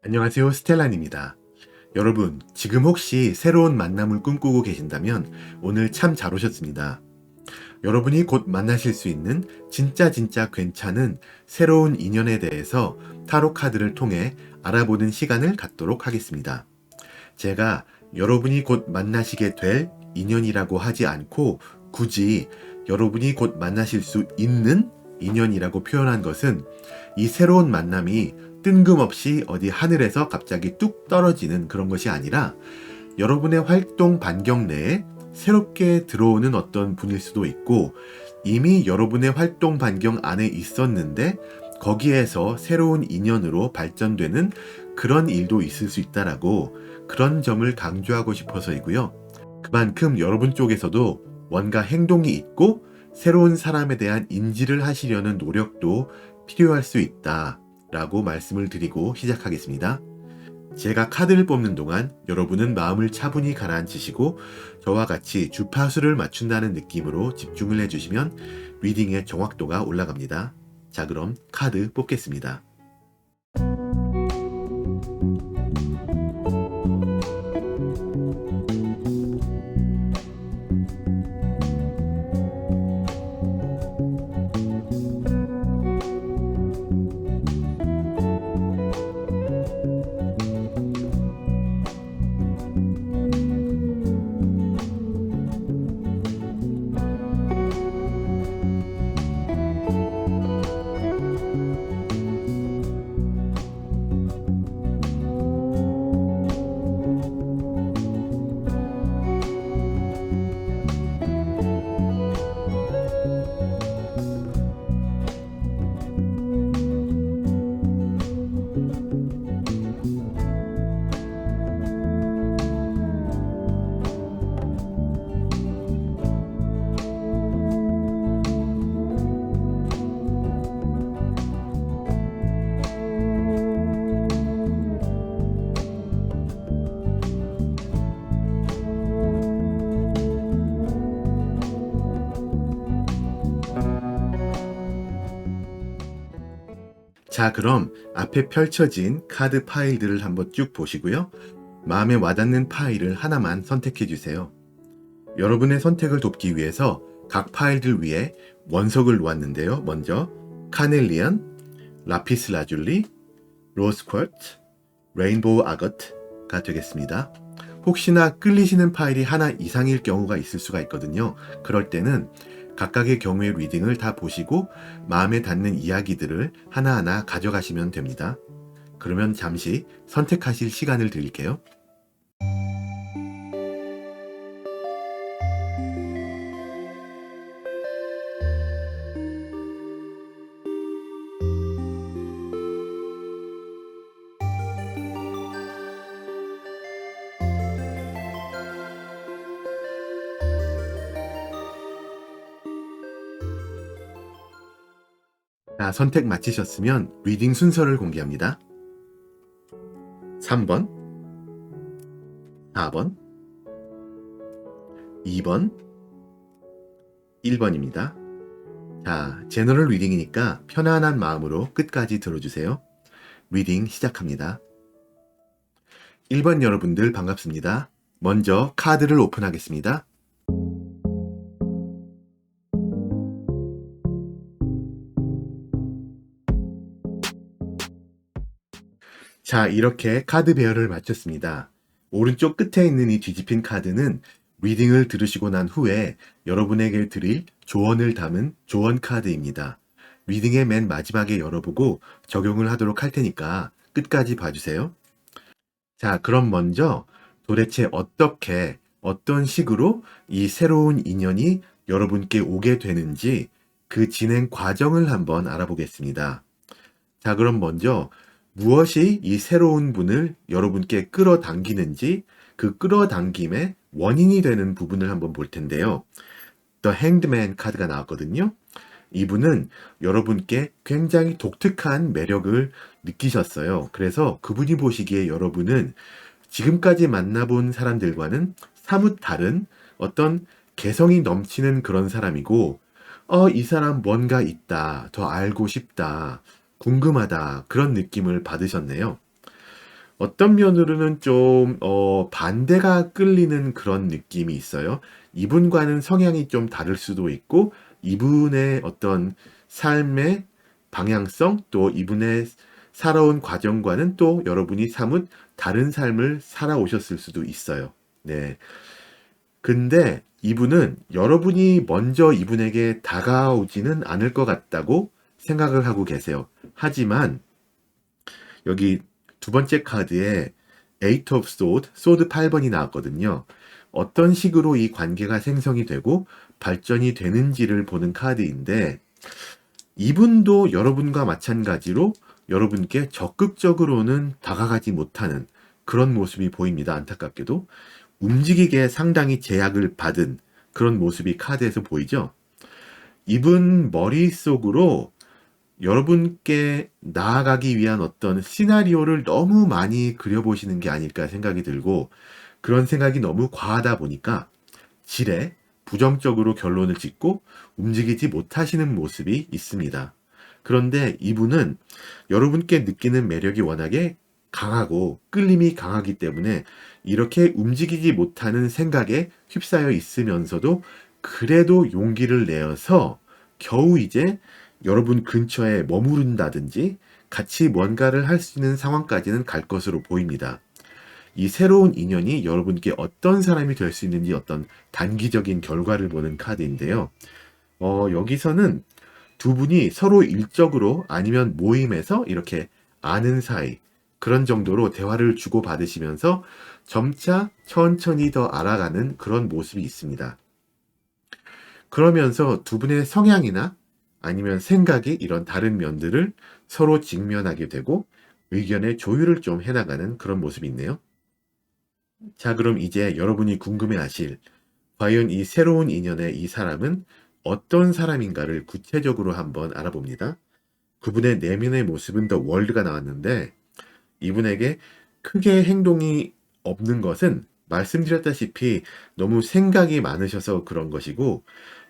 안녕하세요. 스텔란입니다. 여러분, 지금 혹시 새로운 만남을 꿈꾸고 계신다면 오늘 참 잘 오셨습니다. 여러분이 곧 만나실 수 있는 진짜 괜찮은 새로운 인연에 대해서 타로 카드를 통해 알아보는 시간을 갖도록 하겠습니다. 제가 여러분이 곧 만나시게 될 인연이라고 하지 않고 굳이 여러분이 곧 만나실 수 있는 인연이라고 표현한 것은 이 새로운 만남이 뜬금없이 어디 하늘에서 갑자기 뚝 떨어지는 그런 것이 아니라 여러분의 활동 반경 내에 새롭게 들어오는 어떤 분일 수도 있고 이미 여러분의 활동 반경 안에 있었는데 거기에서 새로운 인연으로 발전되는 그런 일도 있을 수 있다라고 그런 점을 강조하고 싶어서이고요. 그만큼 여러분 쪽에서도 뭔가 행동이 있고 새로운 사람에 대한 인지를 하시려는 노력도 필요할 수 있다라고 말씀을 드리고 시작하겠습니다. 제가 카드를 뽑는 동안 여러분은 마음을 차분히 가라앉히시고 저와 같이 주파수를 맞춘다는 느낌으로 집중을 해주시면 리딩의 정확도가 올라갑니다. 자, 그럼 카드 뽑겠습니다. 자, 그럼 앞에 펼쳐진 카드 파일들을 한번 쭉 보시고요. 마음에 와닿는 파일을 하나만 선택해 주세요. 여러분의 선택을 돕기 위해서 각 파일들 위에 원석을 놓았는데요. 먼저 카넬리안, 라피스 라줄리, 로즈 쿼트, 레인보우 아거트가 되겠습니다. 혹시나 끌리시는 파일이 하나 이상일 경우가 있을 수가 있거든요. 그럴 때는 각각의 경우의 리딩을 다 보시고 마음에 닿는 이야기들을 하나하나 가져가시면 됩니다. 그러면 잠시 선택하실 시간을 드릴게요. 자, 선택 마치셨으면 리딩 순서를 공개합니다. 3번, 4번, 2번, 1번입니다. 자, 제너럴 리딩이니까 편안한 마음으로 끝까지 들어주세요. 리딩 시작합니다. 1번 여러분들 반갑습니다. 먼저 카드를 오픈하겠습니다. 자, 이렇게 카드 배열을 마쳤습니다. 오른쪽 끝에 있는 이 뒤집힌 카드는 리딩을 들으시고 난 후에 여러분에게 드릴 조언을 담은 조언 카드입니다. 리딩의 맨 마지막에 열어보고 적용을 하도록 할 테니까 끝까지 봐주세요. 자, 그럼 먼저 도대체 어떻게, 어떤 식으로 이 새로운 인연이 여러분께 오게 되는지 그 진행 과정을 한번 알아보겠습니다. 자, 그럼 먼저 무엇이 이 새로운 분을 여러분께 끌어당기는지 그 끌어당김의 원인이 되는 부분을 한번 볼 텐데요. The Hanged Man 카드가 나왔거든요. 이분은 여러분께 굉장히 독특한 매력을 느끼셨어요. 그래서 그분이 보시기에 여러분은 지금까지 만나본 사람들과는 사뭇 다른 어떤 개성이 넘치는 그런 사람이고, 이 사람 뭔가 있다, 더 알고 싶다, 궁금하다, 그런 느낌을 받으셨네요. 어떤 면으로는 좀 반대가 끌리는 그런 느낌이 있어요. 이분과는 성향이 좀 다를 수도 있고 이분의 어떤 삶의 방향성 또 이분의 살아온 과정과는 또 여러분이 사뭇 다른 삶을 살아오셨을 수도 있어요. 네. 근데 이분은 여러분이 먼저 이분에게 다가오지는 않을 것 같다고 생각을 하고 계세요. 하지만 여기 두 번째 카드에 Eight of Sword, 소드 8번이 나왔거든요. 어떤 식으로 이 관계가 생성이 되고 발전이 되는지를 보는 카드인데 이분도 여러분과 마찬가지로 여러분께 적극적으로는 다가가지 못하는 그런 모습이 보입니다. 안타깝게도. 움직이기에 상당히 제약을 받은 그런 모습이 카드에서 보이죠. 이분 머릿속으로 여러분께 나아가기 위한 어떤 시나리오를 너무 많이 그려보시는 게 아닐까 생각이 들고 그런 생각이 너무 과하다 보니까 지레 부정적으로 결론을 짓고 움직이지 못하시는 모습이 있습니다. 그런데 이분은 여러분께 느끼는 매력이 워낙에 강하고 끌림이 강하기 때문에 이렇게 움직이지 못하는 생각에 휩싸여 있으면서도 그래도 용기를 내어서 겨우 이제 여러분 근처에 머무른다든지 같이 뭔가를 할 수 있는 상황까지는 갈 것으로 보입니다. 이 새로운 인연이 여러분께 어떤 사람이 될 수 있는지 어떤 단기적인 결과를 보는 카드인데요. 여기서는 두 분이 서로 일적으로 아니면 모임에서 이렇게 아는 사이, 그런 정도로 대화를 주고받으시면서 점차 천천히 더 알아가는 그런 모습이 있습니다. 그러면서 두 분의 성향이나 아니면 생각이 이런 다른 면들을 서로 직면하게 되고 의견의 조율을 좀 해나가는 그런 모습이 있네요. 자, 그럼 이제 여러분이 궁금해하실 과연 이 새로운 인연의 이 사람은 어떤 사람인가를 구체적으로 한번 알아봅니다. 그분의 내면의 모습은 더 월드가 나왔는데 이분에게 크게 행동이 없는 것은 말씀드렸다시피 너무 생각이 많으셔서 그런 것이고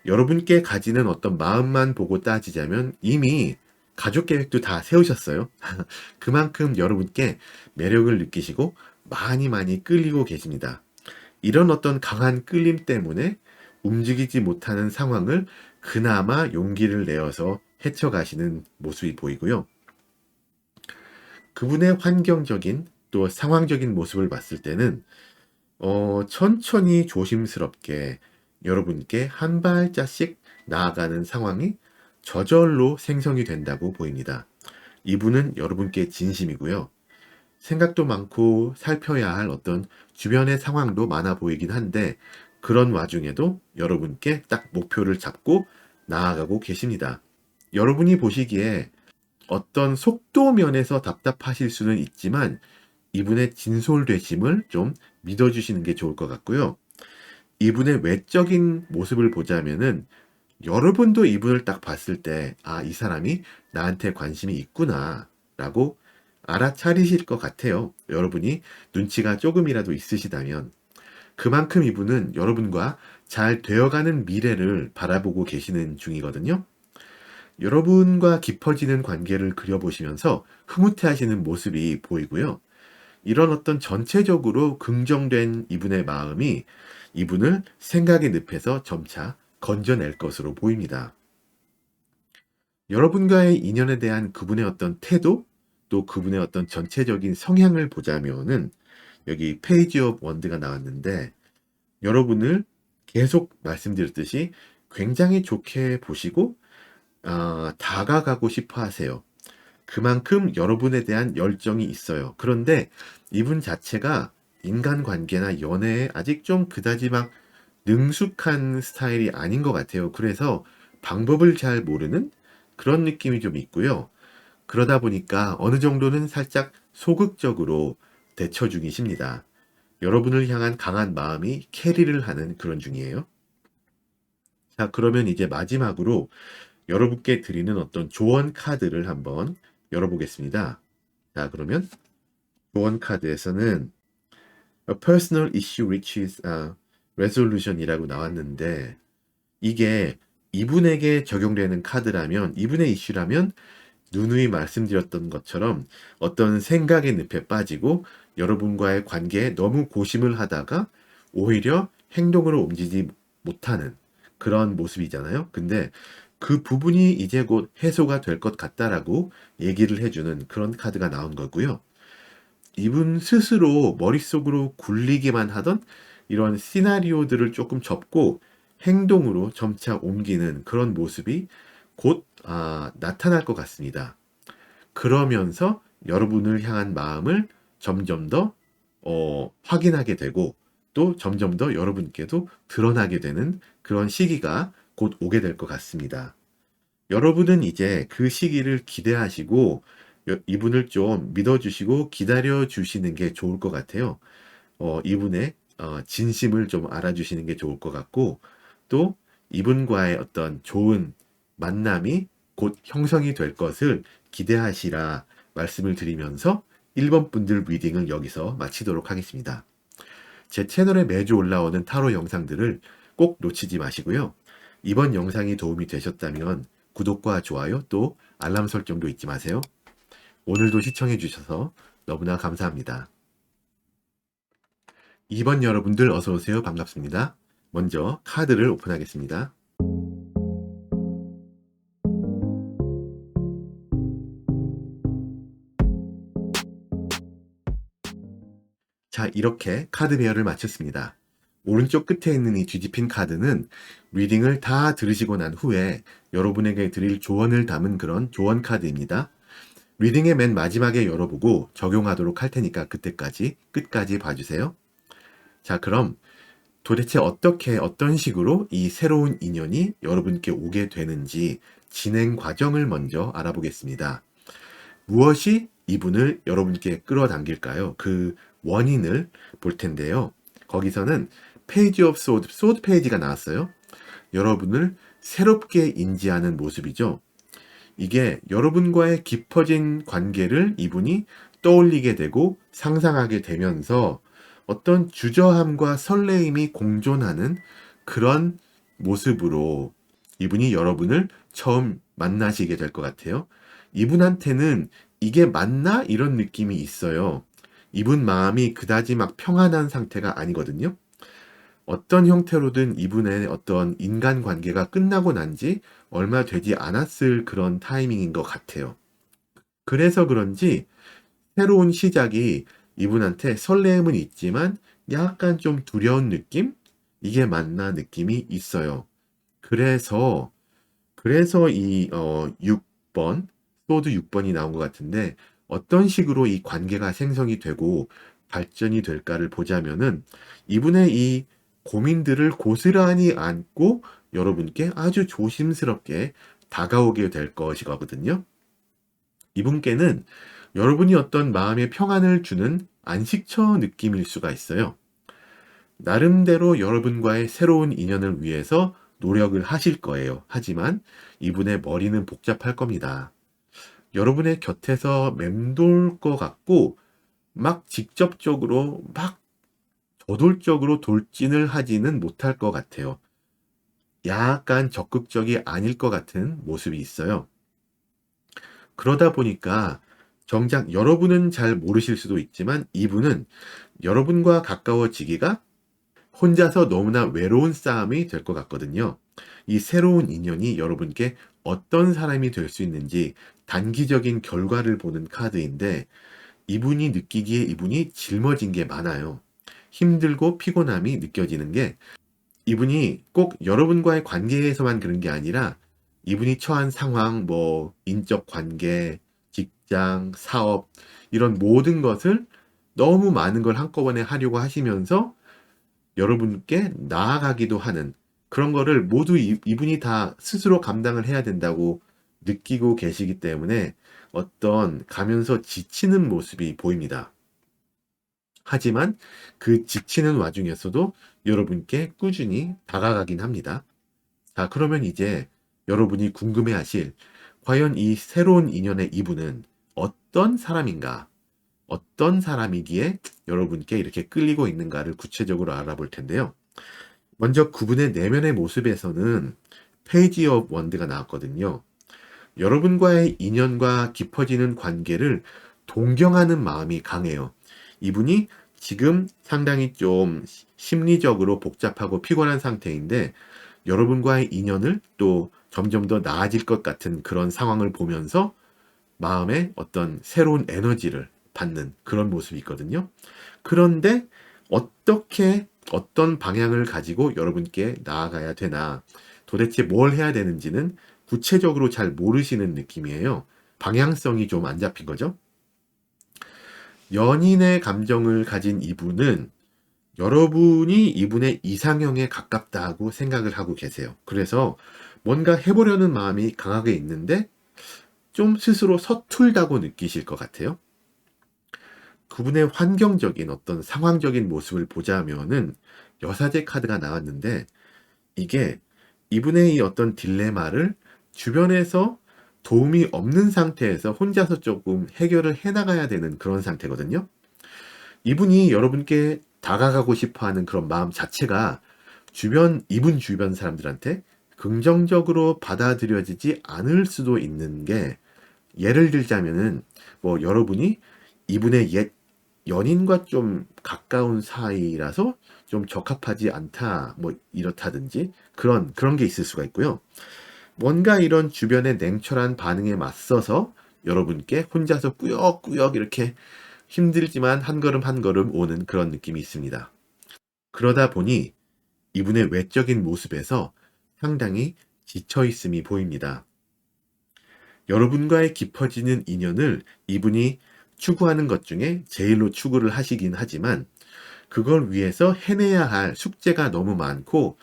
여러분께 가지는 어떤 마음만 보고 따지자면 이미 가족 계획도 다 세우셨어요. 그만큼 여러분께 매력을 느끼시고 많이 많이 끌리고 계십니다. 이런 어떤 강한 끌림 때문에 움직이지 못하는 상황을 그나마 용기를 내어서 헤쳐가시는 모습이 보이고요. 그분의 환경적인 또 상황적인 모습을 봤을 때는 천천히 조심스럽게 여러분께 한 발자씩 나아가는 상황이 저절로 생성이 된다고 보입니다. 이분은 여러분께 진심이고요. 생각도 많고 살펴야 할 어떤 주변의 상황도 많아 보이긴 한데 그런 와중에도 여러분께 딱 목표를 잡고 나아가고 계십니다. 여러분이 보시기에 어떤 속도 면에서 답답하실 수는 있지만 이분의 진솔되심을 좀 믿어주시는 게 좋을 것 같고요. 이분의 외적인 모습을 보자면은 여러분도 이분을 딱 봤을 때, 아, 이 사람이 나한테 관심이 있구나, 라고 알아차리실 것 같아요. 여러분이 눈치가 조금이라도 있으시다면. 그만큼 이분은 여러분과 잘 되어가는 미래를 바라보고 계시는 중이거든요. 여러분과 깊어지는 관계를 그려보시면서 흐뭇해하시는 모습이 보이고요. 이런 어떤 전체적으로 긍정된 이분의 마음이 이분을 생각의 늪에서 점차 건져낼 것으로 보입니다. 여러분과의 인연에 대한 그분의 어떤 태도, 또 그분의 어떤 전체적인 성향을 보자면은 여기 페이지 오브 원드가 나왔는데 여러분을 계속 말씀드렸듯이 굉장히 좋게 보시고 다가가고 싶어 하세요. 그만큼 여러분에 대한 열정이 있어요. 그런데 이분 자체가 인간관계나 연애에 아직 좀 그다지 막 능숙한 스타일이 아닌 것 같아요. 그래서 방법을 잘 모르는 그런 느낌이 좀 있고요. 그러다 보니까 어느 정도는 살짝 소극적으로 대처 중이십니다. 여러분을 향한 강한 마음이 캐리를 하는 그런 중이에요. 자, 그러면 이제 마지막으로 여러분께 드리는 어떤 조언 카드를 한번 열어보겠습니다. 자, 그러면 조언 카드에서는 A personal issue reaches resolution이라고 나왔는데 이게 이분에게 적용되는 카드라면 이분의 이슈라면 누누이 말씀드렸던 것처럼 어떤 생각의 늪에 빠지고 여러분과의 관계에 너무 고심을 하다가 오히려 행동으로 옮기지 못하는 그런 모습이잖아요. 근데 그 부분이 이제 곧 해소가 될 것 같다라고 얘기를 해주는 그런 카드가 나온 거고요. 이분 스스로 머릿속으로 굴리기만 하던 이런 시나리오들을 조금 접고 행동으로 점차 옮기는 그런 모습이 곧 나타날 것 같습니다. 그러면서 여러분을 향한 마음을 점점 더 확인하게 되고 또 점점 더 여러분께도 드러나게 되는 그런 시기가 곧 오게 될 것 같습니다. 여러분은 이제 그 시기를 기대하시고 이분을 좀 믿어주시고 기다려주시는 게 좋을 것 같아요. 이분의 진심을 좀 알아주시는 게 좋을 것 같고 또 이분과의 어떤 좋은 만남이 곧 형성이 될 것을 기대하시라 말씀을 드리면서 1번 분들 리딩을 여기서 마치도록 하겠습니다. 제 채널에 매주 올라오는 타로 영상들을 꼭 놓치지 마시고요. 이번 영상이 도움이 되셨다면 구독과 좋아요 또 알람 설정도 잊지 마세요. 오늘도 시청해 주셔서 너무나 감사합니다. 2번 여러분들 어서오세요. 반갑습니다. 먼저 카드를 오픈하겠습니다. 자, 이렇게 카드 배열을 마쳤습니다. 오른쪽 끝에 있는 이 뒤집힌 카드는 리딩을 다 들으시고 난 후에 여러분에게 드릴 조언을 담은 그런 조언 카드입니다. 리딩의 맨 마지막에 열어보고 적용하도록 할 테니까 그때까지 끝까지 봐주세요. 자, 그럼 도대체 어떻게 어떤 식으로 이 새로운 인연이 여러분께 오게 되는지 진행 과정을 먼저 알아보겠습니다. 무엇이 이분을 여러분께 끌어당길까요? 그 원인을 볼 텐데요. 거기서는 페이지 오브 소드, 소드 페이지가 나왔어요. 여러분을 새롭게 인지하는 모습이죠. 이게 여러분과의 깊어진 관계를 이분이 떠올리게 되고 상상하게 되면서 어떤 주저함과 설레임이 공존하는 그런 모습으로 이분이 여러분을 처음 만나시게 될 것 같아요. 이분한테는 이게 맞나? 이런 느낌이 있어요. 이분 마음이 그다지 막 평안한 상태가 아니거든요. 어떤 형태로든 이분의 어떤 인간관계가 끝나고 난 지 얼마 되지 않았을 그런 타이밍인 것 같아요. 그래서 그런지 새로운 시작이 이분한테 설레임은 있지만 약간 좀 두려운 느낌? 이게 맞나 느낌이 있어요. 그래서 이 6번, 소드 6번이 나온 것 같은데 어떤 식으로 이 관계가 생성이 되고 발전이 될까를 보자면은 이분의 이 고민들을 고스란히 안고 여러분께 아주 조심스럽게 다가오게 될 것이거든요. 이분께는 여러분이 어떤 마음의 평안을 주는 안식처 느낌일 수가 있어요. 나름대로 여러분과의 새로운 인연을 위해서 노력을 하실 거예요. 하지만 이분의 머리는 복잡할 겁니다. 여러분의 곁에서 맴돌 것 같고 막 직접적으로 막 저돌적으로 돌진을 하지는 못할 것 같아요. 약간 적극적이 아닐 것 같은 모습이 있어요. 그러다 보니까 정작 여러분은 잘 모르실 수도 있지만 이분은 여러분과 가까워지기가 혼자서 너무나 외로운 싸움이 될 것 같거든요. 이 새로운 인연이 여러분께 어떤 사람이 될 수 있는지 단기적인 결과를 보는 카드인데 이분이 느끼기에 이분이 짊어진 게 많아요. 힘들고 피곤함이 느껴지는 게 이분이 꼭 여러분과의 관계에서만 그런 게 아니라 이분이 처한 상황, 뭐 인적 관계, 직장, 사업 이런 모든 것을 너무 많은 걸 한꺼번에 하려고 하시면서 여러분께 나아가기도 하는 그런 거를 모두 이분이 다 스스로 감당을 해야 된다고 느끼고 계시기 때문에 어떤 가면서 지치는 모습이 보입니다. 하지만 그 지치는 와중에서도 여러분께 꾸준히 다가가긴 합니다. 자, 그러면 이제 여러분이 궁금해 하실 과연 이 새로운 인연의 이분은 어떤 사람인가? 어떤 사람이기에 여러분께 이렇게 끌리고 있는가를 구체적으로 알아볼 텐데요. 먼저 그분의 내면의 모습에서는 페이지 오브 원드가 나왔거든요. 여러분과의 인연과 깊어지는 관계를 동경하는 마음이 강해요. 이분이 지금 상당히 좀 심리적으로 복잡하고 피곤한 상태인데 여러분과의 인연을 또 점점 더 나아질 것 같은 그런 상황을 보면서 마음에 어떤 새로운 에너지를 받는 그런 모습이 있거든요. 그런데 어떻게 어떤 방향을 가지고 여러분께 나아가야 되나 도대체 뭘 해야 되는지는 구체적으로 잘 모르시는 느낌이에요. 방향성이 좀 안 잡힌 거죠. 연인의 감정을 가진 이분은 여러분이 이분의 이상형에 가깝다고 생각을 하고 계세요. 그래서 뭔가 해보려는 마음이 강하게 있는데 좀 스스로 서툴다고 느끼실 것 같아요. 그분의 환경적인 어떤 상황적인 모습을 보자면은 여사제 카드가 나왔는데 이게 이분의 이 어떤 딜레마를 주변에서 도움이 없는 상태에서 혼자서 조금 해결을 해나가야 되는 그런 상태거든요. 이분이 여러분께 다가가고 싶어 하는 그런 마음 자체가 이분 주변 사람들한테 긍정적으로 받아들여지지 않을 수도 있는 게 예를 들자면은 뭐 여러분이 이분의 옛 연인과 좀 가까운 사이라서 좀 적합하지 않다 뭐 이렇다든지 그런 게 있을 수가 있고요. 뭔가 이런 주변의 냉철한 반응에 맞서서 여러분께 혼자서 꾸역꾸역 이렇게 힘들지만 한 걸음 한 걸음 오는 그런 느낌이 있습니다. 그러다 보니 이분의 외적인 모습에서 상당히 지쳐 있음이 보입니다. 여러분과의 깊어지는 인연을 이분이 추구하는 것 중에 제일로 추구를 하시긴 하지만 그걸 위해서 해내야 할 숙제가 너무 많고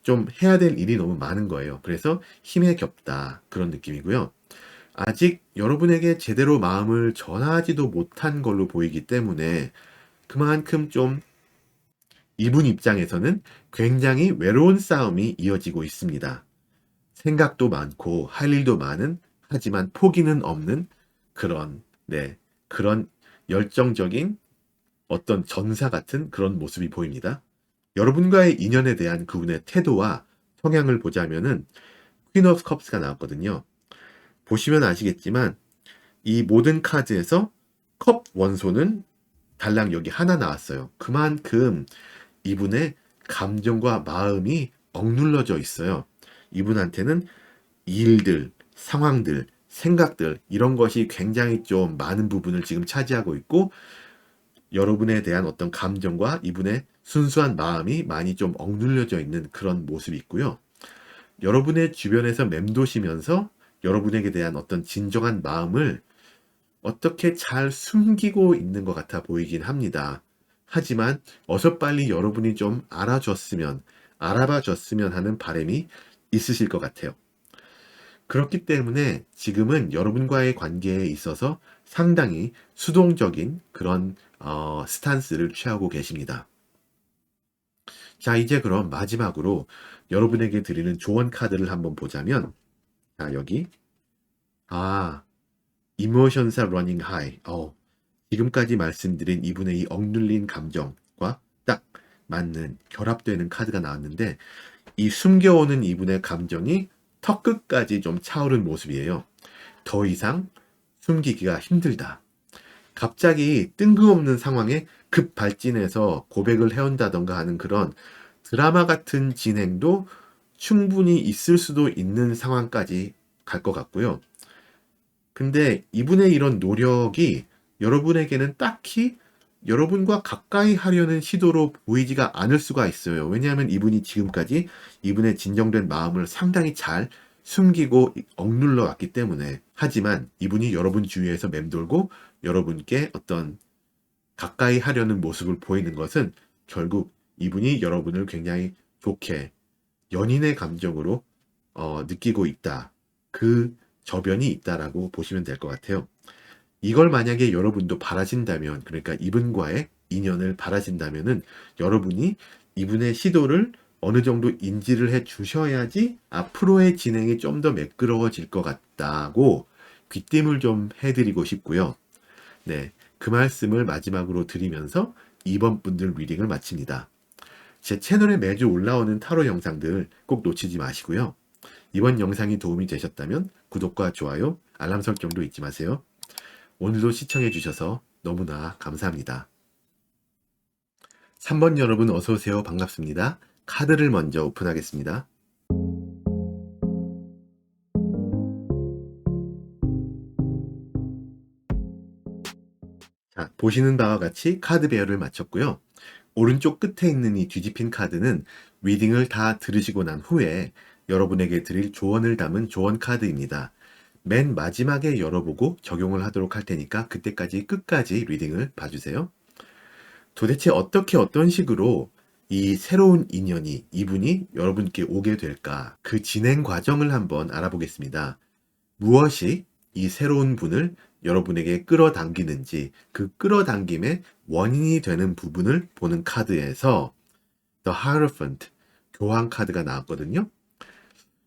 좀 해야 될 일이 너무 많은 거예요. 그래서 힘에 겹다 그런 느낌이고요. 아직 여러분에게 제대로 마음을 전하지도 못한 걸로 보이기 때문에 그만큼 좀 이분 입장에서는 굉장히 외로운 싸움이 이어지고 있습니다. 생각도 많고 할 일도 많은 하지만 포기는 없는 그런 그런 열정적인 어떤 전사 같은 그런 모습이 보입니다. 여러분과의 인연에 대한 그분의 태도와 성향을 보자면은 퀸 오브 컵스가 나왔거든요. 보시면 아시겠지만 이 모든 카드에서 컵 원소는 달랑 여기 하나 나왔어요. 그만큼 이분의 감정과 마음이 억눌러져 있어요. 이분한테는 일들, 상황들, 생각들 이런 것이 굉장히 좀 많은 부분을 지금 차지하고 있고 여러분에 대한 어떤 감정과 이분의 순수한 마음이 많이 좀 억눌려져 있는 그런 모습이 있고요. 여러분의 주변에서 맴도시면서 여러분에게 대한 어떤 진정한 마음을 어떻게 잘 숨기고 있는 것 같아 보이긴 합니다. 하지만 어서 빨리 여러분이 좀 알아봐 줬으면 하는 바람이 있으실 것 같아요. 그렇기 때문에 지금은 여러분과의 관계에 있어서 상당히 수동적인 그런 스탄스를 취하고 계십니다. 자, 이제 그럼 마지막으로 여러분에게 드리는 조언 카드를 한번 보자면, 자, 여기, 아, Emotions are running high. 지금까지 말씀드린 이분의 이 억눌린 감정과 딱 맞는 결합되는 카드가 나왔는데, 이 숨겨오는 이분의 감정이 턱끝까지 좀 차오른 모습이에요. 더 이상 숨기기가 힘들다. 갑자기 뜬금없는 상황에 급 발진해서 고백을 해온다던가 하는 그런 드라마 같은 진행도 충분히 있을 수도 있는 상황까지 갈 것 같고요. 근데 이분의 이런 노력이 여러분에게는 딱히 여러분과 가까이 하려는 시도로 보이지가 않을 수가 있어요. 왜냐하면 이분이 지금까지 이분의 진정된 마음을 상당히 잘 숨기고 억눌러 왔기 때문에. 하지만 이분이 여러분 주위에서 맴돌고 여러분께 어떤 가까이 하려는 모습을 보이는 것은 결국 이분이 여러분을 굉장히 좋게 연인의 감정으로 느끼고 있다. 그 저변이 있다라고 보시면 될 것 같아요. 이걸 만약에 여러분도 바라신다면, 그러니까 이분과의 인연을 바라신다면은 여러분이 이분의 시도를 어느 정도 인지를 해 주셔야지 앞으로의 진행이 좀 더 매끄러워질 것 같다고 귀띔을 좀 해드리고 싶고요. 네, 그 말씀을 마지막으로 드리면서 이번 분들 리딩을 마칩니다. 제 채널에 매주 올라오는 타로 영상들 꼭 놓치지 마시고요. 이번 영상이 도움이 되셨다면 구독과 좋아요, 알람 설정도 잊지 마세요. 오늘도 시청해 주셔서 너무나 감사합니다. 3번 여러분 어서 오세요. 반갑습니다. 카드를 먼저 오픈하겠습니다. 자, 보시는 바와 같이 카드 배열을 마쳤고요. 오른쪽 끝에 있는 이 뒤집힌 카드는 리딩을 다 들으시고 난 후에 여러분에게 드릴 조언을 담은 조언 카드입니다. 맨 마지막에 열어보고 적용을 하도록 할 테니까 그때까지 끝까지 리딩을 봐주세요. 도대체 어떤 식으로 이 새로운 인연이 이분이 여러분께 오게 될까? 그 진행 과정을 한번 알아보겠습니다. 무엇이 이 새로운 분을 여러분에게 끌어당기는지 그 끌어당김의 원인이 되는 부분을 보는 카드에서 The Hierophant, 교황 카드가 나왔거든요.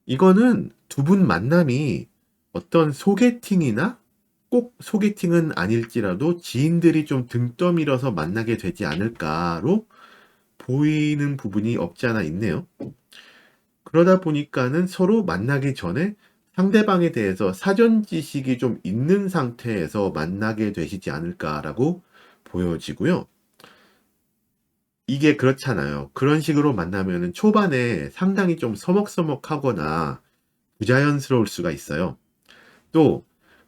이거는 두 분 만남이 어떤 소개팅이나 꼭 소개팅은 아닐지라도 지인들이 좀 등 떠밀어서 만나게 되지 않을까로 보이는 부분이 없지 않아 있네요. 그러다 보니까는 서로 만나기 전에 상대방에 대해서 사전 지식이 좀 있는 상태에서 만나게 되시지 않을까라고 보여지고요. 이게 그렇잖아요. 그런 식으로 만나면은 초반에 상당히 좀 서먹서먹하거나 부자연스러울 수가 있어요. 또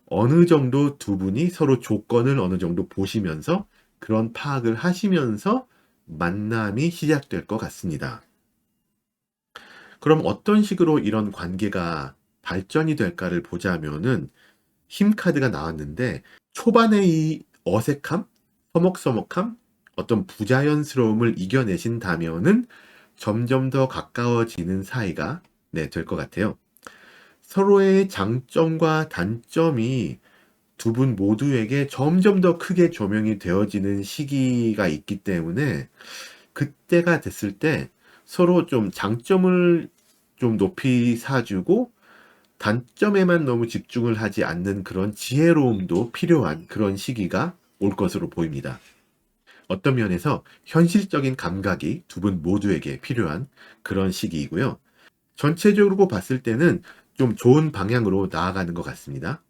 어느 정도 두 분이 서로 조건을 어느 정도 보시면서 그런 파악을 하시면서 만남이 시작될 것 같습니다. 그럼 어떤 식으로 이런 관계가 발전이 될까를 보자면은 힘 카드가 나왔는데 초반에 이 어색함, 서먹서먹함, 어떤 부자연스러움을 이겨내신다면은 점점 더 가까워지는 사이가 될 것 같아요. 서로의 장점과 단점이 두 분 모두에게 점점 더 크게 조명이 되어지는 시기가 있기 때문에 그때가 됐을 때 서로 좀 장점을 좀 높이 사주고 단점에만 너무 집중을 하지 않는 그런 지혜로움도 필요한 그런 시기가 올 것으로 보입니다. 어떤 면에서 현실적인 감각이 두 분 모두에게 필요한 그런 시기이고요. 전체적으로 봤을 때는 좀 좋은 방향으로 나아가는 것 같습니다.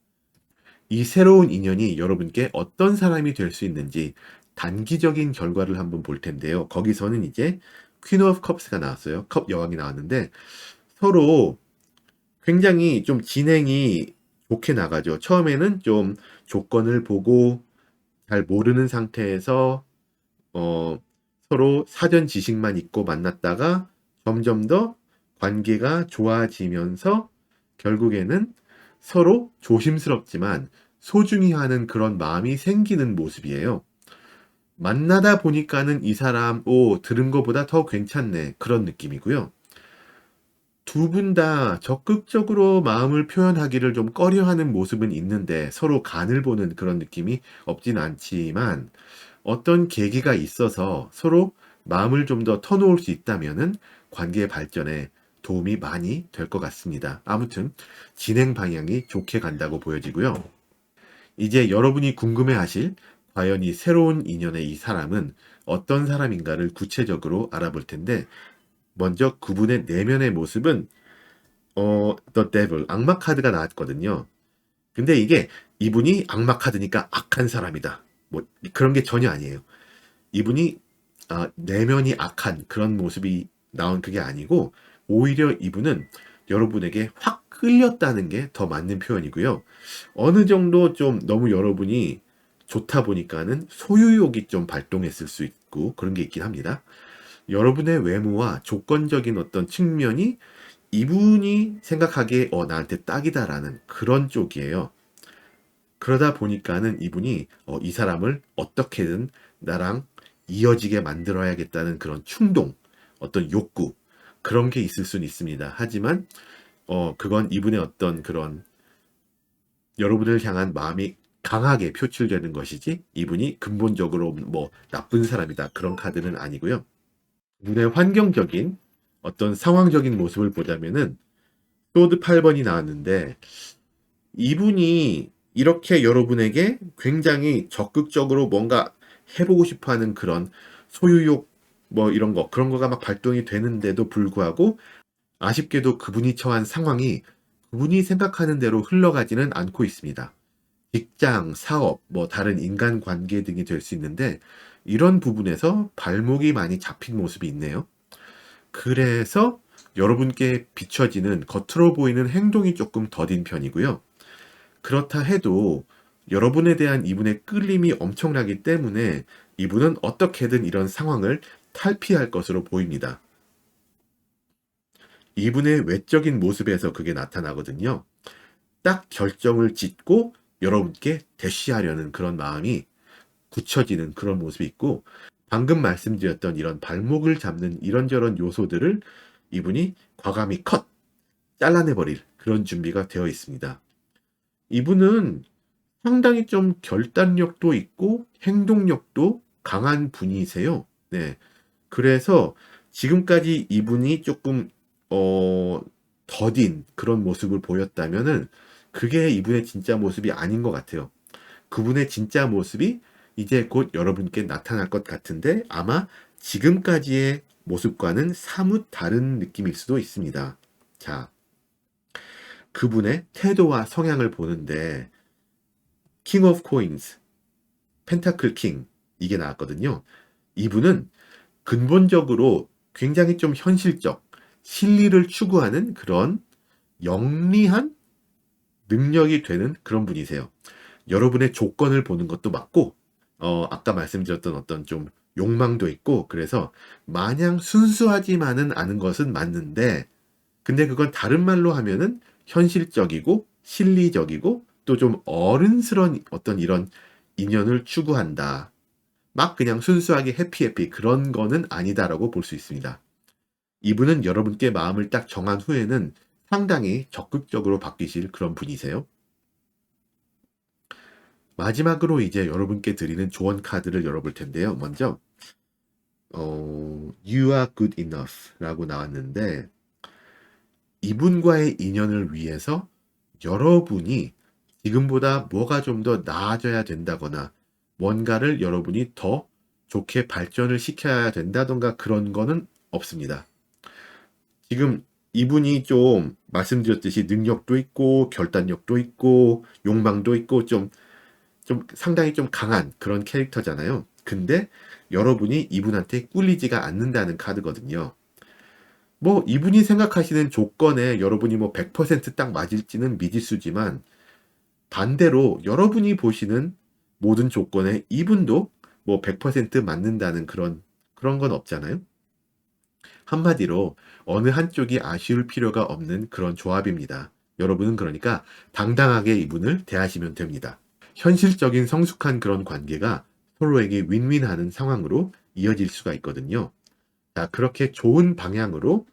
이 새로운 인연이 여러분께 어떤 사람이 될 수 있는지 단기적인 결과를 한번 볼 텐데요. 거기서는 이제 퀸 오브 컵스가 나왔어요. 컵 여왕이 나왔는데 서로 굉장히 좀 진행이 좋게 나가죠. 처음에는 좀 조건을 보고 잘 모르는 상태에서 서로 사전 지식만 있고 만났다가 점점 더 관계가 좋아지면서 결국에는 서로 조심스럽지만 소중히 하는 그런 마음이 생기는 모습이에요. 만나다 보니까는 이 사람, 들은 것보다 더 괜찮네. 그런 느낌이고요. 두 분 다 적극적으로 마음을 표현하기를 좀 꺼려하는 모습은 있는데 서로 간을 보는 그런 느낌이 없진 않지만 어떤 계기가 있어서 서로 마음을 좀 더 터놓을 수 있다면은 관계 발전에 도움이 많이 될 것 같습니다. 아무튼 진행 방향이 좋게 간다고 보여지고요. 이제 여러분이 궁금해하실 과연 이 새로운 인연의 이 사람은 어떤 사람인가를 구체적으로 알아볼 텐데 먼저 그분의 내면의 모습은 The Devil, 악마 카드가 나왔거든요. 근데 이게 이분이 악마 카드니까 악한 사람이다. 뭐 그런 게 전혀 아니에요. 이분이 내면이 악한 그런 모습이 나온 그게 아니고 오히려 이분은 여러분에게 확 끌렸다는 게 더 맞는 표현이고요. 어느 정도 좀 너무 여러분이 좋다 보니까는 소유욕이 좀 발동했을 수 있고 그런 게 있긴 합니다. 여러분의 외모와 조건적인 어떤 측면이 이분이 생각하기에 나한테 딱이다라는 그런 쪽이에요. 그러다 보니까는 이분이 이 사람을 어떻게든 나랑 이어지게 만들어야겠다는 그런 충동, 어떤 욕구 그런 게 있을 수는 있습니다. 하지만 그건 이분의 어떤 그런 여러분을 향한 마음이 강하게 표출되는 것이지 이분이 근본적으로 뭐 나쁜 사람이다 그런 카드는 아니고요. 눈의 환경적인 어떤 상황적인 모습을 보자면은 소드 8번이 나왔는데 이분이 이렇게 여러분에게 굉장히 적극적으로 뭔가 해보고 싶어 하는 그런 소유욕 뭐 이런 거 그런 거가 막 발동이 되는데도 불구하고 아쉽게도 그분이 처한 상황이 그분이 생각하는 대로 흘러가지는 않고 있습니다. 직장, 사업, 뭐 다른 인간관계 등이 될 수 있는데 이런 부분에서 발목이 많이 잡힌 모습이 있네요. 그래서 여러분께 비춰지는 겉으로 보이는 행동이 조금 더딘 편이고요. 그렇다 해도 여러분에 대한 이분의 끌림이 엄청나기 때문에 이분은 어떻게든 이런 상황을 탈피할 것으로 보입니다. 이분의 외적인 모습에서 그게 나타나거든요. 딱 결정을 짓고 여러분께 대시하려는 그런 마음이 굳혀지는 그런 모습이 있고, 방금 말씀드렸던 이런 발목을 잡는 이런저런 요소들을 이분이 과감히 잘라내버릴 그런 준비가 되어 있습니다. 이분은 상당히 좀 결단력도 있고 행동력도 강한 분이세요. 네. 그래서 지금까지 이분이 조금 더딘 그런 모습을 보였다면은 그게 이분의 진짜 모습이 아닌 것 같아요. 그분의 진짜 모습이 이제 곧 여러분께 나타날 것 같은데 아마 지금까지의 모습과는 사뭇 다른 느낌일 수도 있습니다. 자, 그분의 태도와 성향을 보는데 킹 오브 코인스, 펜타클 킹 이게 나왔거든요. 이분은 근본적으로 굉장히 좀 현실적, 실리를 추구하는 그런 영리한 능력이 되는 그런 분이세요. 여러분의 조건을 보는 것도 맞고, 아까 말씀드렸던 어떤 좀 욕망도 있고, 그래서 마냥 순수하지만은 않은 것은 맞는데, 근데 그건 다른 말로 하면은 현실적이고, 실리적이고, 또 좀 어른스러운 어떤 이런 인연을 추구한다. 막 그냥 순수하게 해피해피 그런 거는 아니다라고 볼 수 있습니다. 이분은 여러분께 마음을 딱 정한 후에는 상당히 적극적으로 바뀌실 그런 분이세요. 마지막으로 이제 여러분께 드리는 조언 카드를 열어볼 텐데요. 먼저 You are good enough 라고 나왔는데 이분과의 인연을 위해서 여러분이 지금보다 뭐가 좀 더 나아져야 된다거나 뭔가를 여러분이 더 좋게 발전을 시켜야 된다던가 그런 거는 없습니다. 지금 이분이 좀 말씀드렸듯이 능력도 있고 결단력도 있고 욕망도 있고 좀 상당히 좀 강한 그런 캐릭터잖아요. 근데 여러분이 이분한테 꿀리지가 않는다는 카드거든요. 뭐 이분이 생각하시는 조건에 여러분이 뭐 100%딱 맞을지는 미지수지만 반대로 여러분이 보시는 모든 조건에 이분도 뭐 100% 맞는다는 그런 건 없잖아요. 한마디로 어느 한쪽이 아쉬울 필요가 없는 그런 조합입니다. 여러분은 그러니까 당당하게 이분을 대하시면 됩니다. 현실적인 성숙한 그런 관계가 서로에게 윈윈하는 상황으로 이어질 수가 있거든요. 자, 그렇게 좋은 방향으로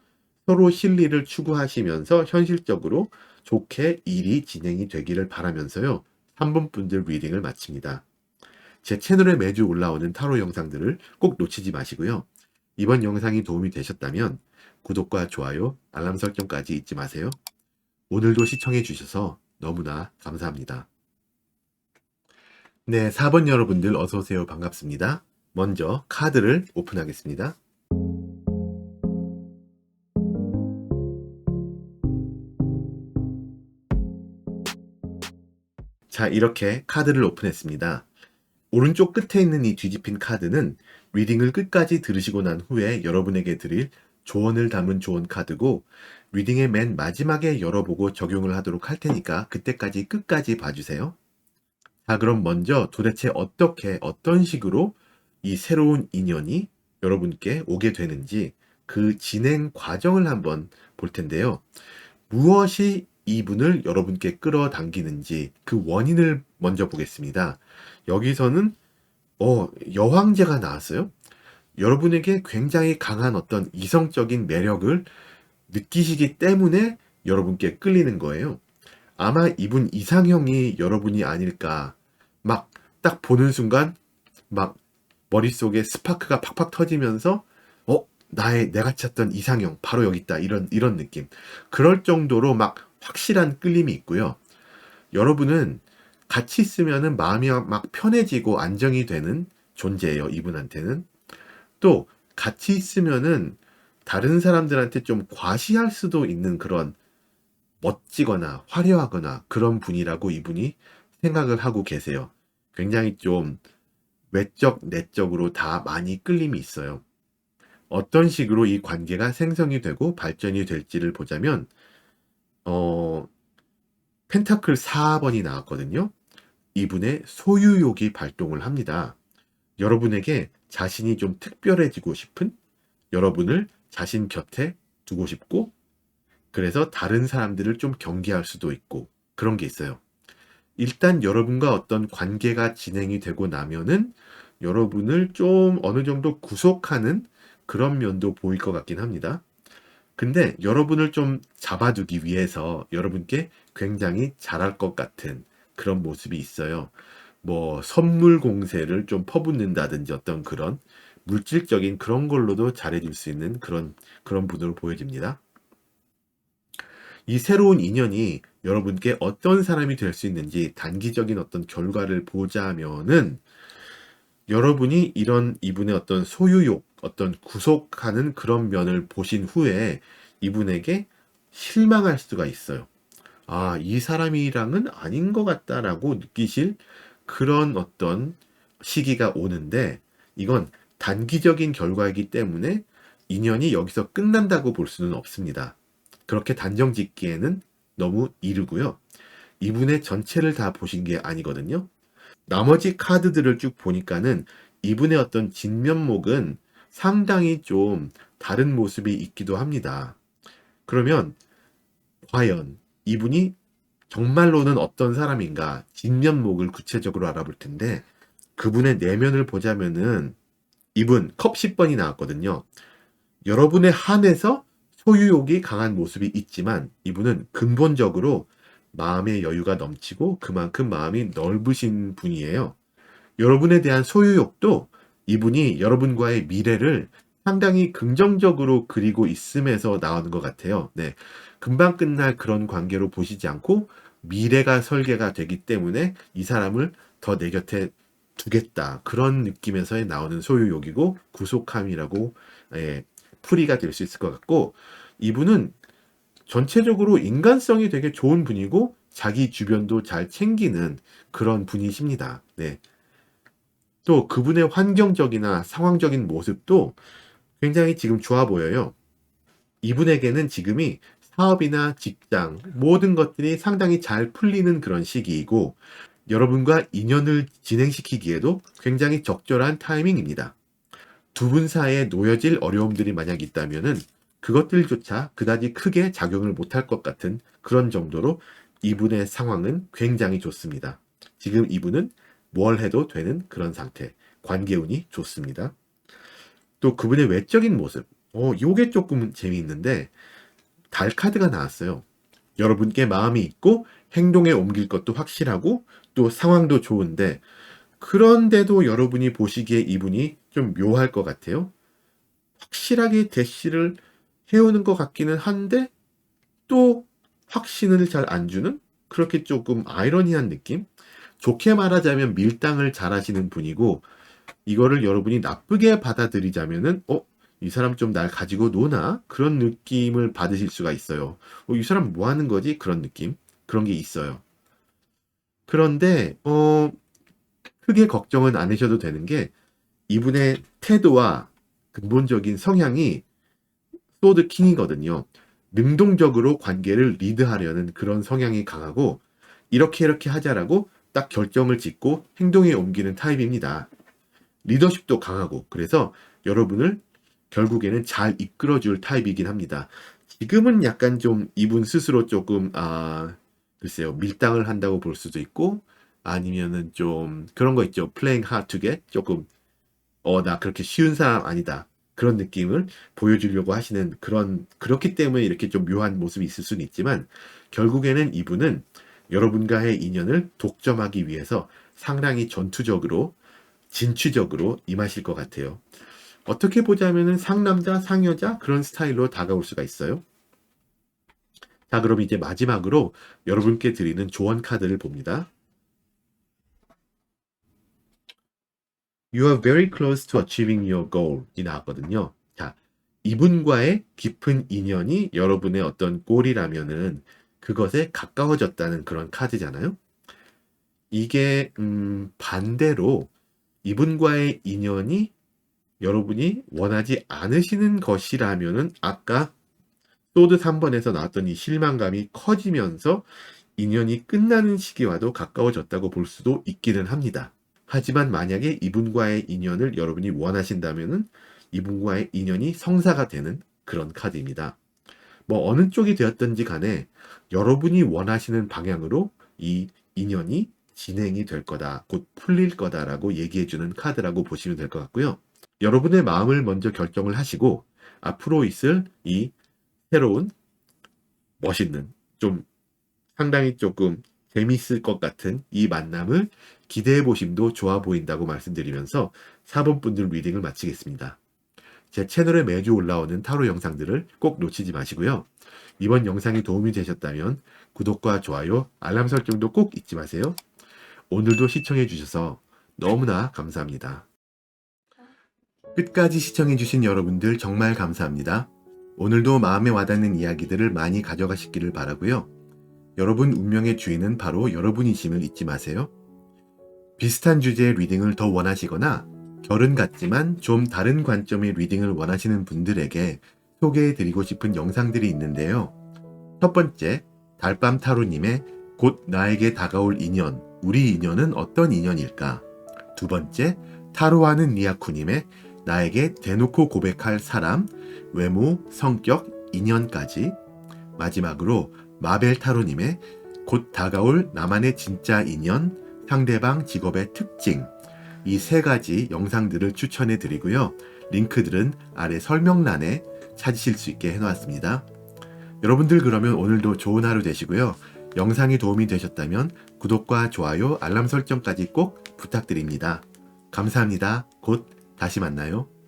서로 실리를 추구하시면서 현실적으로 좋게 일이 진행이 되기를 바라면서요. 3분 분들 리딩을 마칩니다. 제 채널에 매주 올라오는 타로 영상들을 꼭 놓치지 마시고요. 이번 영상이 도움이 되셨다면 구독과 좋아요, 알람 설정까지 잊지 마세요. 오늘도 시청해 주셔서 너무나 감사합니다. 네, 4번 여러분들 어서오세요. 반갑습니다. 먼저 카드를 오픈하겠습니다. 자, 이렇게 카드를 오픈했습니다. 오른쪽 끝에 있는 이 뒤집힌 카드는 리딩을 끝까지 들으시고 난 후에 여러분에게 드릴 조언을 담은 조언 카드고 리딩의 맨 마지막에 열어보고 적용을 하도록 할 테니까 그때까지 끝까지 봐주세요. 자, 그럼 먼저 도대체 어떤 식으로 이 새로운 인연이 여러분께 오게 되는지 그 진행 과정을 한번 볼 텐데요. 무엇이 이분을 여러분께 끌어당기는지 그 원인을 먼저 보겠습니다. 여기서는 여왕제가 나왔어요. 여러분에게 굉장히 강한 어떤 이성적인 매력을 느끼시기 때문에 여러분께 끌리는 거예요. 아마 이분 이상형이 여러분이 아닐까. 막 딱 보는 순간 막 머릿속에 스파크가 팍팍 터지면서 내가 찾던 이상형 바로 여기 있다. 이런 느낌. 그럴 정도로 막 확실한 끌림이 있고요. 여러분은 같이 있으면은 마음이 막 편해지고 안정이 되는 존재예요. 이분한테는. 또 같이 있으면은 다른 사람들한테 좀 과시할 수도 있는 그런 멋지거나 화려하거나 그런 분이라고 이분이 생각을 하고 계세요. 굉장히 좀 외적, 내적으로 다 많이 끌림이 있어요. 어떤 식으로 이 관계가 생성이 되고 발전이 될지를 보자면, 어, 펜타클 4번이 나왔거든요. 이분의 소유욕이 발동을 합니다. 여러분에게 자신이 좀 특별해지고 싶은, 여러분을 자신 곁에 두고 싶고, 그래서 다른 사람들을 좀 경계할 수도 있고, 그런 게 있어요. 일단 여러분과 어떤 관계가 진행이 되고 나면은 여러분을 좀 어느 정도 구속하는 그런 면도 보일 것 같긴 합니다. 근데 여러분을 좀 잡아두기 위해서 여러분께 굉장히 잘할 것 같은 그런 모습이 있어요. 뭐 선물 공세를 좀 퍼붓는다든지 어떤 그런 물질적인 그런 걸로도 잘해줄 수 있는 그런 분으로 보여집니다. 이 새로운 인연이 여러분께 어떤 사람이 될 수 있는지 단기적인 어떤 결과를 보자면은 여러분이 이런 이분의 어떤 소유욕, 어떤 구속하는 그런 면을 보신 후에 이분에게 실망할 수가 있어요. 아, 이 사람이랑은 아닌 것 같다라고 느끼실 그런 어떤 시기가 오는데 이건 단기적인 결과이기 때문에 인연이 여기서 끝난다고 볼 수는 없습니다. 그렇게 단정 짓기에는 너무 이르고요. 이분의 전체를 다 보신 게 아니거든요. 나머지 카드들을 쭉 보니까는 이분의 어떤 진면목은 상당히 좀 다른 모습이 있기도 합니다. 그러면 과연 이분이 정말로는 어떤 사람인가 진면목을 구체적으로 알아볼 텐데 그분의 내면을 보자면은 이분 컵 10번이 나왔거든요. 여러분의 한에서 소유욕이 강한 모습이 있지만 이분은 근본적으로 마음의 여유가 넘치고 그만큼 마음이 넓으신 분이에요. 여러분에 대한 소유욕도 이분이 여러분과의 미래를 상당히 긍정적으로 그리고 있음에서 나오는 것 같아요. 네. 금방 끝날 그런 관계로 보시지 않고 미래가 설계가 되기 때문에 이 사람을 더 내 곁에 두겠다. 그런 느낌에서의 나오는 소유욕이고 구속함이라고 예, 풀이가 될 수 있을 것 같고 이분은 전체적으로 인간성이 되게 좋은 분이고 자기 주변도 잘 챙기는 그런 분이십니다. 네. 또 그분의 환경적이나 상황적인 모습도 굉장히 지금 좋아 보여요. 이분에게는 지금이 사업이나 직장, 모든 것들이 상당히 잘 풀리는 그런 시기이고, 여러분과 인연을 진행시키기에도 굉장히 적절한 타이밍입니다. 두 분 사이에 놓여질 어려움들이 만약 있다면은 그것들조차 그다지 크게 작용을 못할 것 같은 그런 정도로 이분의 상황은 굉장히 좋습니다. 지금 이분은 뭘 해도 되는 그런 상태. 관계운이 좋습니다. 또 그분의 외적인 모습. 요게 조금 재미있는데 달 카드가 나왔어요. 여러분께 마음이 있고 행동에 옮길 것도 확실하고 또 상황도 좋은데 그런데도 여러분이 보시기에 이분이 좀 묘할 것 같아요. 확실하게 대시를 해오는 것 같기는 한데 또 확신을 잘 안 주는 그렇게 조금 아이러니한 느낌? 좋게 말하자면 밀당을 잘 하시는 분이고 이거를 여러분이 나쁘게 받아들이자면은 이 사람 좀 날 가지고 노나? 그런 느낌을 받으실 수가 있어요. 이 사람 뭐 하는 거지? 그런 느낌. 그런 게 있어요. 그런데 크게 걱정은 안 하셔도 되는 게 이분의 태도와 근본적인 성향이 소드 킹이거든요. 능동적으로 관계를 리드하려는 그런 성향이 강하고 이렇게 하자라고 딱 결정을 짓고 행동에 옮기는 타입입니다. 리더십도 강하고 그래서 여러분을 결국에는 잘 이끌어줄 타입이긴 합니다. 지금은 약간 좀 이분 스스로 조금 글쎄요 밀당을 한다고 볼 수도 있고 아니면은 좀 그런 거 있죠. playing hard to get 조금 나 그렇게 쉬운 사람 아니다. 그런 느낌을 보여주려고 하시는 그렇기 때문에 이렇게 좀 묘한 모습이 있을 수는 있지만, 결국에는 이분은 여러분과의 인연을 독점하기 위해서 상당히 전투적으로, 진취적으로 임하실 것 같아요. 어떻게 보자면은 상남자, 상여자 그런 스타일로 다가올 수가 있어요. 자, 그럼 이제 마지막으로 여러분께 드리는 조언 카드를 봅니다. You are very close to achieving your goal 이 나왔거든요. 자, 이분과의 깊은 인연이 여러분의 어떤 골이라면은 그것에 가까워졌다는 그런 카드잖아요. 이게 반대로 이분과의 인연이 여러분이 원하지 않으시는 것이라면은 아까 소드 3번에서 나왔던 이 실망감이 커지면서 인연이 끝나는 시기와도 가까워졌다고 볼 수도 있기는 합니다. 하지만 만약에 이분과의 인연을 여러분이 원하신다면은 이분과의 인연이 성사가 되는 그런 카드입니다. 뭐 어느 쪽이 되었든지 간에 여러분이 원하시는 방향으로 이 인연이 진행이 될 거다, 곧 풀릴 거다라고 얘기해주는 카드라고 보시면 될 것 같고요. 여러분의 마음을 먼저 결정을 하시고 앞으로 있을 이 새로운 멋있는 좀 상당히 조금 재밌을 것 같은 이 만남을 기대해 보심도 좋아 보인다고 말씀드리면서 4번 분들 리딩을 마치겠습니다. 제 채널에 매주 올라오는 타로 영상들을 꼭 놓치지 마시고요. 이번 영상이 도움이 되셨다면 구독과 좋아요, 알람 설정도 꼭 잊지 마세요. 오늘도 시청해 주셔서 너무나 감사합니다. 끝까지 시청해 주신 여러분들 정말 감사합니다. 오늘도 마음에 와닿는 이야기들을 많이 가져가시기를 바라고요. 여러분 운명의 주인은 바로 여러분이심을 잊지 마세요. 비슷한 주제의 리딩을 더 원하시거나 결은 같지만 좀 다른 관점의 리딩을 원하시는 분들에게 소개해드리고 싶은 영상들이 있는데요. 첫 번째, 달밤 타로님의 곧 나에게 다가올 인연, 우리 인연은 어떤 인연일까? 두 번째, 타로하는 리아쿠님의 나에게 대놓고 고백할 사람, 외모, 성격, 인연까지. 마지막으로 마벨 타로님의 곧 다가올 나만의 진짜 인연, 상대방 직업의 특징, 이 세 가지 영상들을 추천해 드리고요. 링크들은 아래 설명란에 찾으실 수 있게 해놓았습니다. 여러분들 그러면 오늘도 좋은 하루 되시고요. 영상이 도움이 되셨다면 구독과 좋아요, 알람 설정까지 꼭 부탁드립니다. 감사합니다. 곧 다시 만나요.